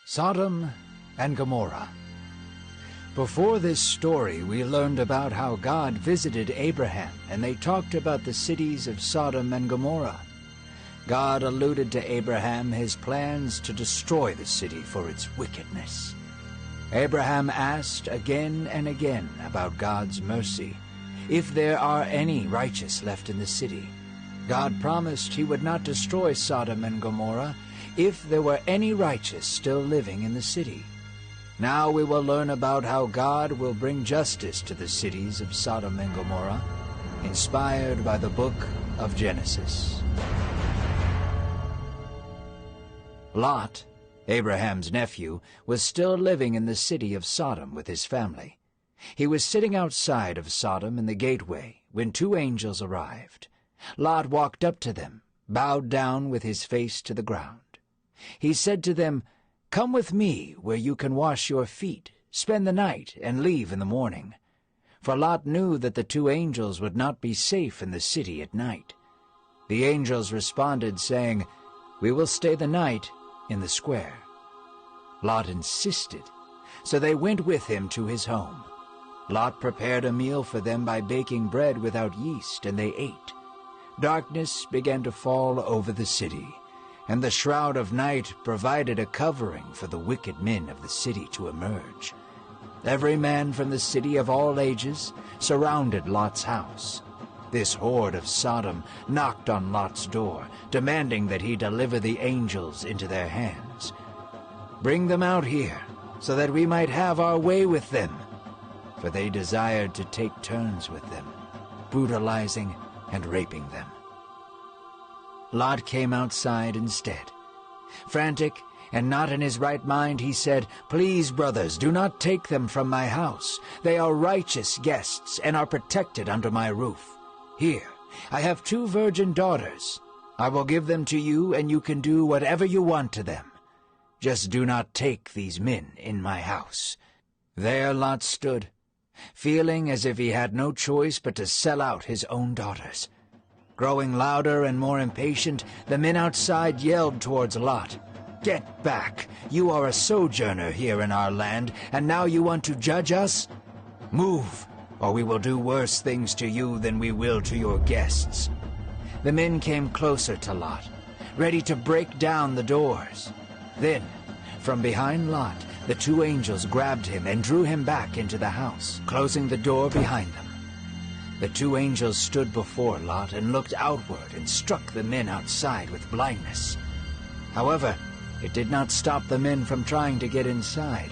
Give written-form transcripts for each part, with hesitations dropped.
Sodom and Gomorrah. Before this story, we learned about how God visited Abraham, and they talked about the cities of Sodom and Gomorrah. God alluded to Abraham his plans to destroy the city for its wickedness. Abraham asked again and again about God's mercy, if there are any righteous left in the city. God promised he would not destroy Sodom and Gomorrah if there were any righteous still living in the city. Now we will learn about how God will bring justice to the cities of Sodom and Gomorrah, inspired by the book of Genesis. Lot, Abraham's nephew, was still living in the city of Sodom with his family. He was sitting outside of Sodom in the gateway when two angels arrived. Lot walked up to them, bowed down with his face to the ground. He said to them, "Come with me where you can wash your feet, spend the night, and leave in the morning." For Lot knew that the two angels would not be safe in the city at night. The angels responded, saying, "We will stay the night in the square." Lot insisted, so they went with him to his home. Lot prepared a meal for them by baking bread without yeast, and they ate. Darkness began to fall over the city, and the shroud of night provided a covering for the wicked men of the city to emerge. Every man from the city of all ages surrounded Lot's house. This horde of Sodom knocked on Lot's door, demanding that he deliver the angels into their hands. "Bring them out here, so that we might have our way with them." For they desired to take turns with them, brutalizing and raping them. Lot came outside instead. Frantic and not in his right mind, he said, "Please, brothers, do not take them from my house. They are righteous guests and are protected under my roof. Here, I have two virgin daughters. I will give them to you, and you can do whatever you want to them. Just do not take these men in my house." There Lot stood, feeling as if he had no choice but to sell out his own daughters. Growing louder and more impatient, the men outside yelled towards Lot, "Get back! You are a sojourner here in our land, and now you want to judge us? Move, or we will do worse things to you than we will to your guests." The men came closer to Lot, ready to break down the doors. Then, from behind Lot, the two angels grabbed him and drew him back into the house, closing the door behind them. The two angels stood before Lot and looked outward and struck the men outside with blindness. However, it did not stop the men from trying to get inside.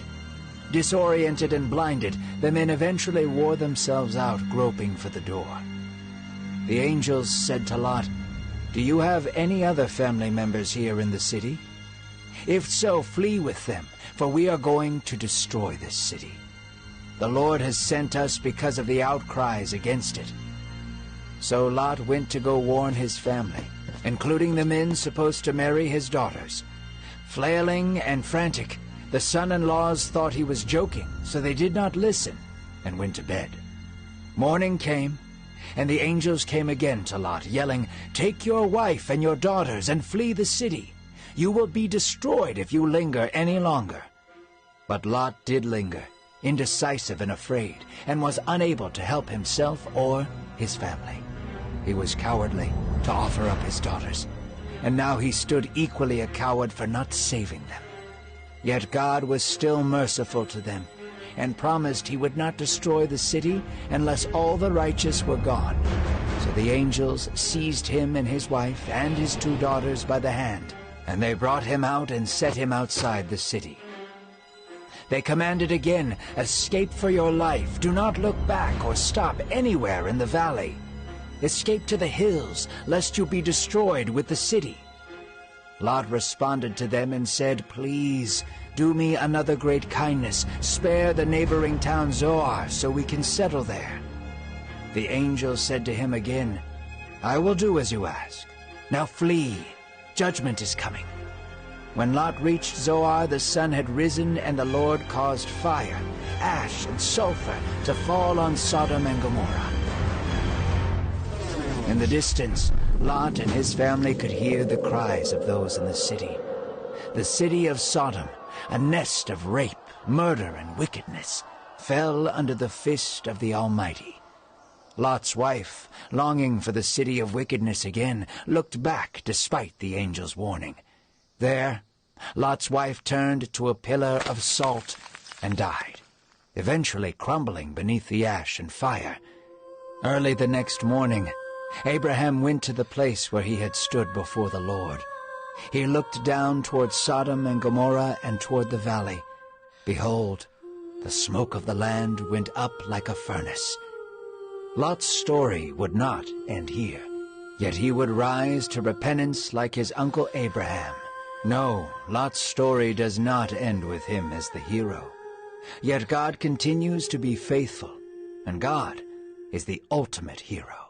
Disoriented and blinded, the men eventually wore themselves out groping for the door. The angels said to Lot, "Do you have any other family members here in the city? If so, flee with them, for we are going to destroy this city. The Lord has sent us because of the outcries against it." So Lot went to go warn his family, including the men supposed to marry his daughters. Flailing and frantic, the son-in-laws thought he was joking, so they did not listen and went to bed. Morning came, and the angels came again to Lot, yelling, "Take your wife and your daughters and flee the city. You will be destroyed if you linger any longer." But Lot did linger, indecisive and afraid, and was unable to help himself or his family. He was cowardly to offer up his daughters, and now he stood equally a coward for not saving them. Yet God was still merciful to them, and promised he would not destroy the city unless all the righteous were gone. So the angels seized him and his wife and his two daughters by the hand, and they brought him out and set him outside the city. They commanded again, "Escape for your life. Do not look back or stop anywhere in the valley. Escape to the hills, lest you be destroyed with the city." Lot responded to them and said, "Please, do me another great kindness. Spare the neighboring town Zoar, so we can settle there." The angels said to him again, "I will do as you ask. Now flee. Judgment is coming." When Lot reached Zoar, the sun had risen, and the Lord caused fire, ash, and sulfur to fall on Sodom and Gomorrah. In the distance, Lot and his family could hear the cries of those in the city. The city of Sodom a nest of rape, murder, and wickedness, fell under the fist of the Almighty. Lot's wife, longing for the city of wickedness again, looked back despite the angel's warning. There, Lot's wife turned to a pillar of salt and died, eventually crumbling beneath the ash and fire. Early the next morning, Abraham went to the place where he had stood before the Lord. He looked down toward Sodom and Gomorrah and toward the valley. Behold, the smoke of the land went up like a furnace. Lot's story would not end here, yet he would rise to repentance like his uncle Abraham. No, Lot's story does not end with him as the hero. Yet God continues to be faithful, and God is the ultimate hero.